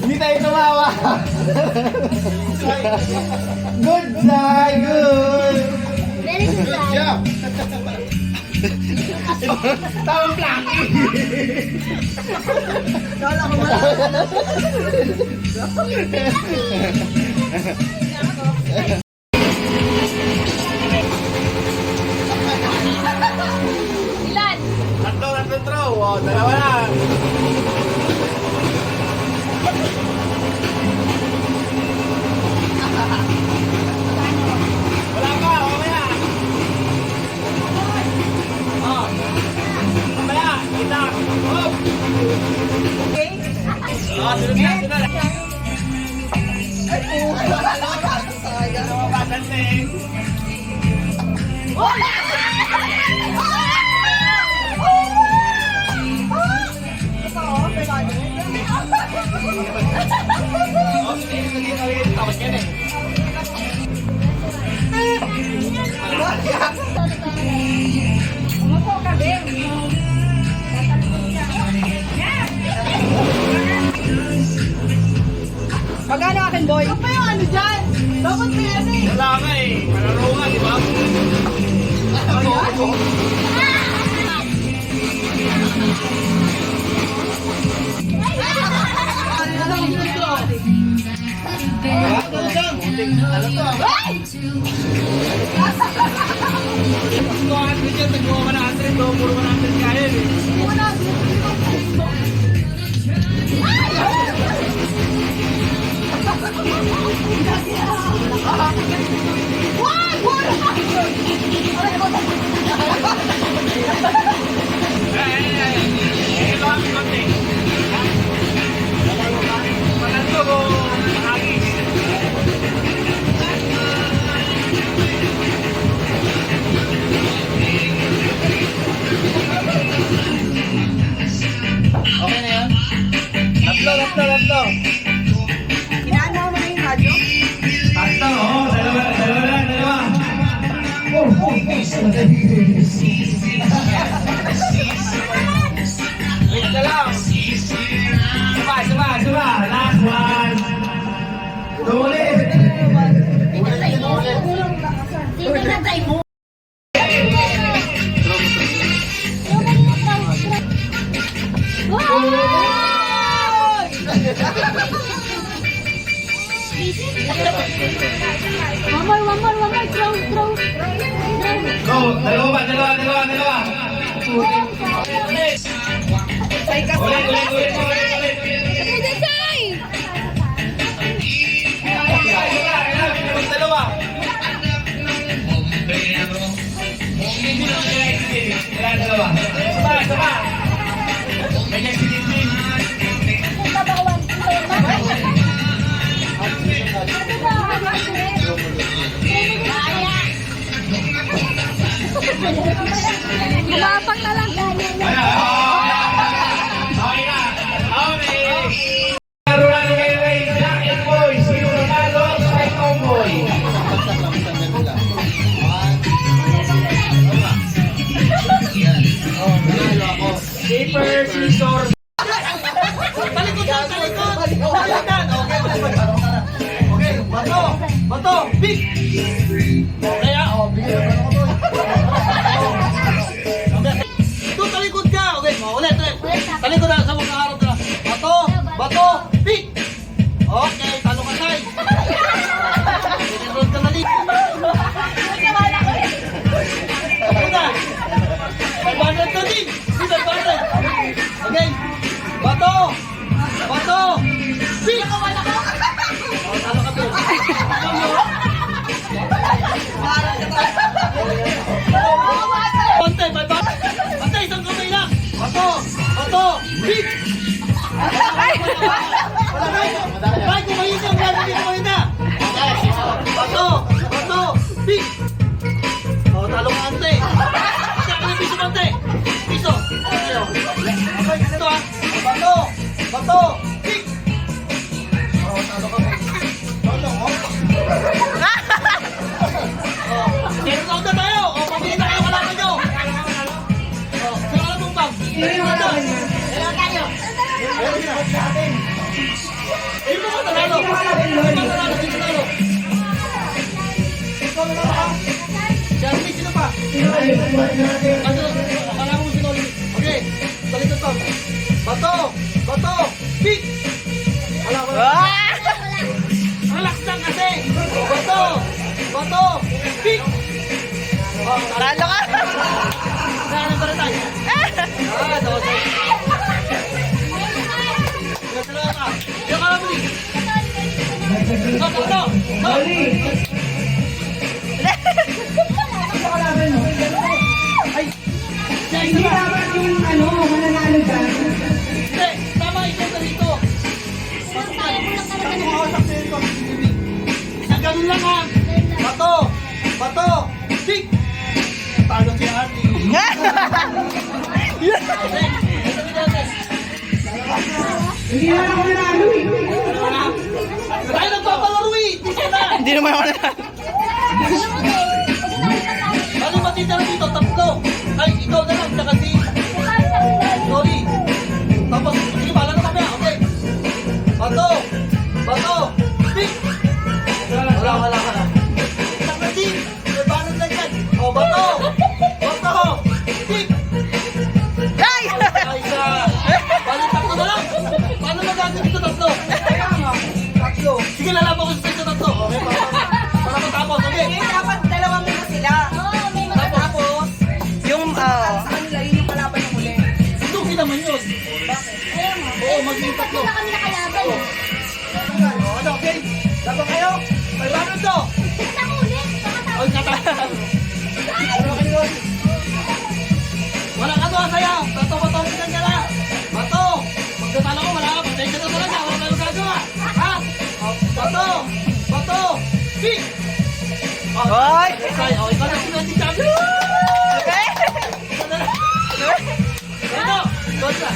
Hindi tayo tumawa. Good try, good. Very good job. Tamang plaki. Kala ko Ilan? Tatlo throw. Oh, dalawa na. Wala pa, mamaya. Oh. Mamaya, kita. Oh. Oh, sunod na, sunod na. Patansin. Umupo ka, Ben. Magkano akin, boy? Ano pa yung ano dyan? Dapat may ano eh. Wala nga eh. Malaro nga, di ba? Okay na yan? Tatlo. Inaano mo na yung radyo? Tatlo, oh. Dalawa. Wait ka lang. Suma. Last one. Ulit. Dito na tayo. One more, throw. Go, dalawa. Ulit. Dalawa. Sama. Ganyan si Tintin. Kumapang na lang. Okay na. Laro na ni Ray, Jack and Boy. Sino nanalo? Kay Tomboy. Paper, scissors. Talikod. Okay, bato, big. Okay, bigyan ko na. Ito, talikod ka. Okay, ulit. Talikod na, sa mga harap na. Bato, big. Okay, talo ka tayo. Sinirod ka na din. Okay na. 500 na din. 500. Okay. Bato. Big. Oh, talo ka din. Pantay, isang kamay lang. Bato, big. Ay, kumain siya. Kumain na. Bato, big. Oh, talo ka, ante. Piso, ante. Piso. Ito ah. Bato, big. Oh, talo ka. Ayun na. Ayun na, tanalo. Ayun na, tanalo. Ikaw na ba? Si Armin, sino pa? Ano? Akala ko sino ulit. Okay, balik ito. Bato! Bato! Pick! Wala. Relax lang kasi! Bato! Bato! Pick! Oh, Talo ka! Saan ba na tayo? Dosay. Sila ka. Sila ka naman eh. Bato! Ay! Hindi dapat yung mananalo dyan. Hindi! Tama ikaw na dito! Isang ganun lang ha! Bato! Bato! Pick! Talo si Arnie! Hindi naman ako nanalo eh. Tayo nagpapalaro eh! Dito na! Hindi naman ako na. Ano ba titira dito? Tatlo! Ay, ikaw na lang! Tsaka si Loli! Tapos, sige, pala na kami! Okay! Bato! Bato! Pick! Wala ka na! Tsaka si! May banod lang yan! O, bato! Bato! Pick! Ay! Ay, sa! Balik tatlo na lang! Paano magagawin dito tatlo? Tatlo! Sige, lalaban ko sa ito tatlo! Okay, para matapos! Okay! Dapat dalawa muna sila. Tapos, Yung, sa kanila yun yung kalaban ng uli. Tuki naman yun! Oo, magiging tatlo! na kami nakalaban. O, ano, okay? Laban kayo! May banod to! Ako ulit. Oy, kata! Wala ka to, sayaw! Bato-bato, pinan ka na! Bato! Magkatalo ko, wala ka! Patay ka na talaga! Wala kayong gagawa! Ha? O, bato! Bato! Pick! O, Hoy! okay, o, ikaw na sinunod champion! Okay? Ikaw na lang! Ito! Ikaw na!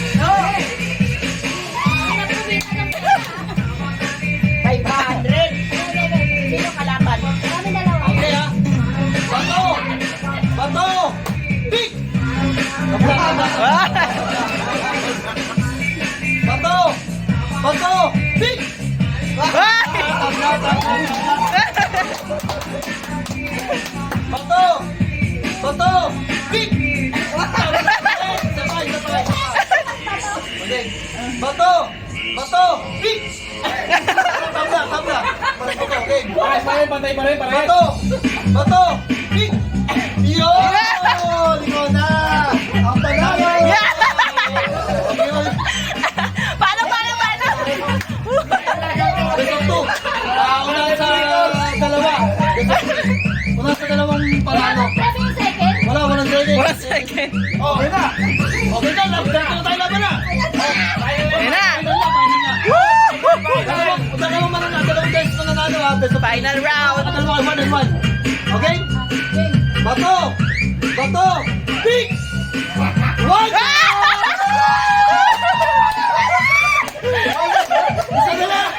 500. Sino kalaban? Kami dalawa. Okay, ha? Bato! Bato! Pick! Bato! Bato! Pick! Bato! Bato! Pick! Sabay, sabay. Okay. Bato! Bato! Pick! Tabla, tabla. Okay. Pantay pa rin. Bato! Bato! Pick! Yun! Ikaw na! Ang panalo! Okay, okay. Paano? Best of two. Una sa dalawa. Una sa dalawang panalo. Grabe yung second. Walang second. 1 second. Okay na. Okay na. Ganito na tayo laban na. Ayun na. Dalawang mananalo. Dalawang guys mananalo ha. Best of Final round. dalawa. 1-1. Okay? Bato! Bato! Pick! One! Isa na lang!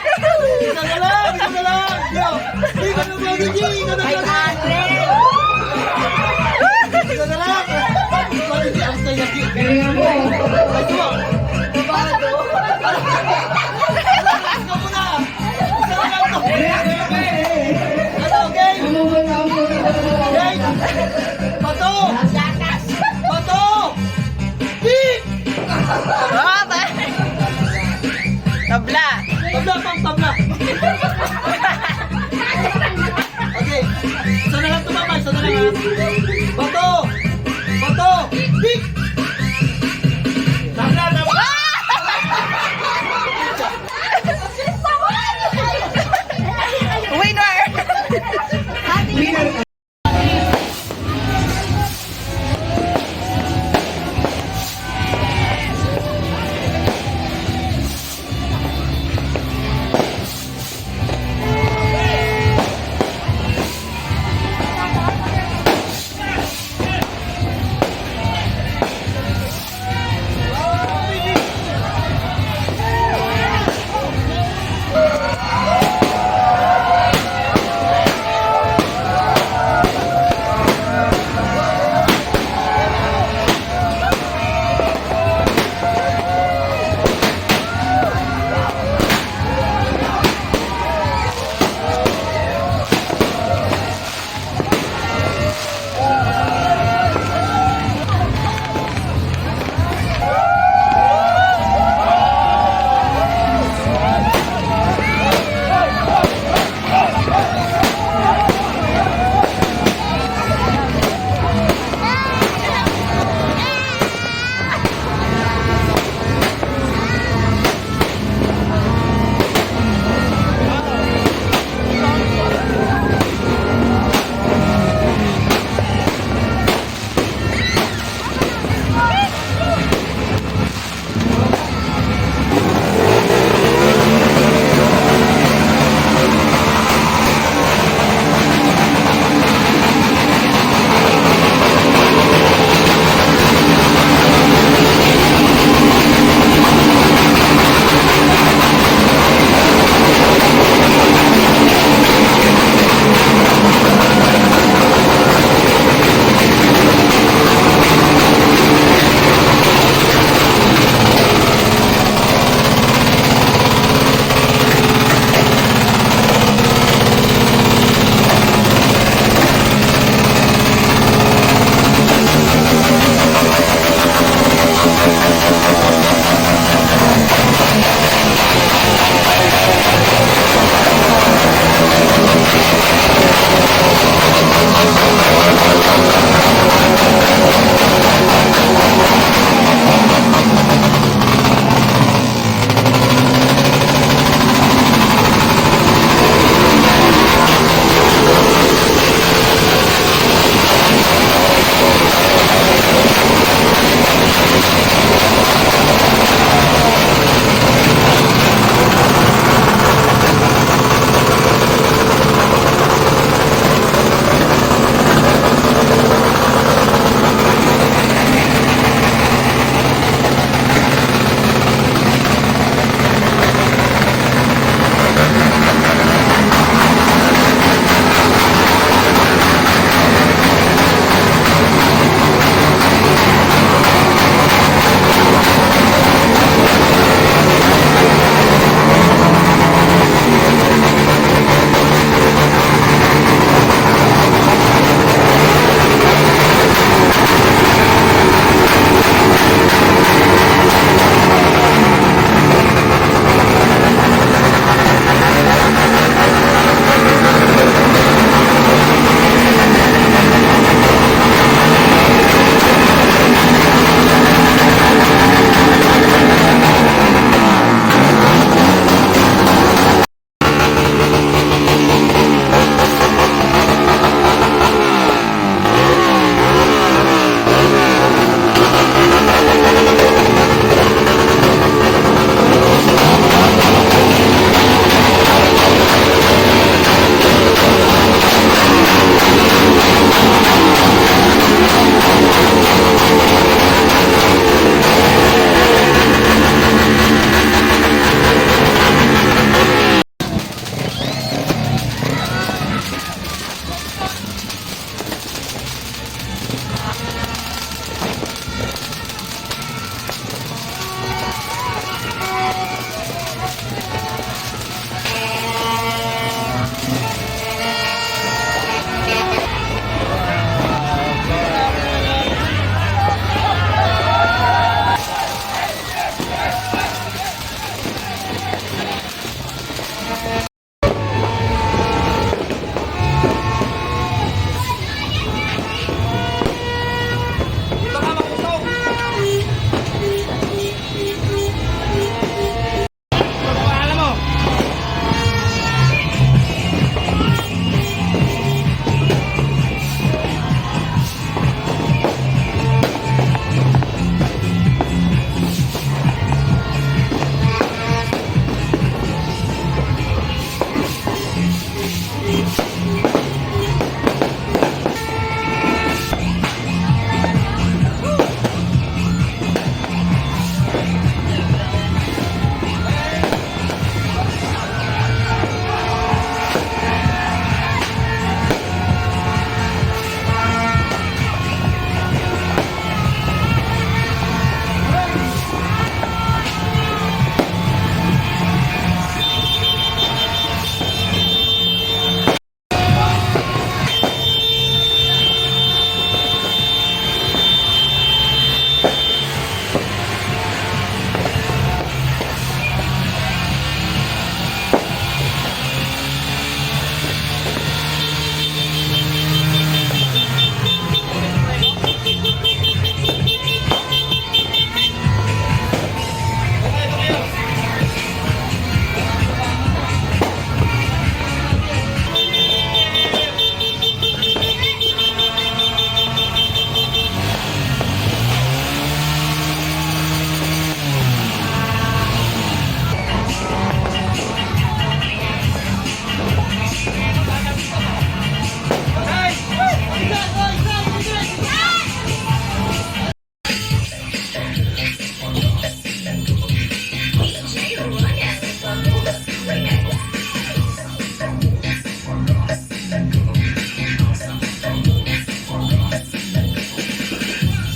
Isa na lang! Isa na lang! Yo! Ika na ba, Gigi? Ika na ba? 500. Isa na lang! Quality ang saya, Gigi. Galingan mo. Ay, tuwa! Babado! Relax ka muna! Isa na lang to! Ano, okay? Okay? Bato! Bato! Pick! Tabla. Tabla, pang tabla! Okay. Isa na lang tumama, isa na lang ha.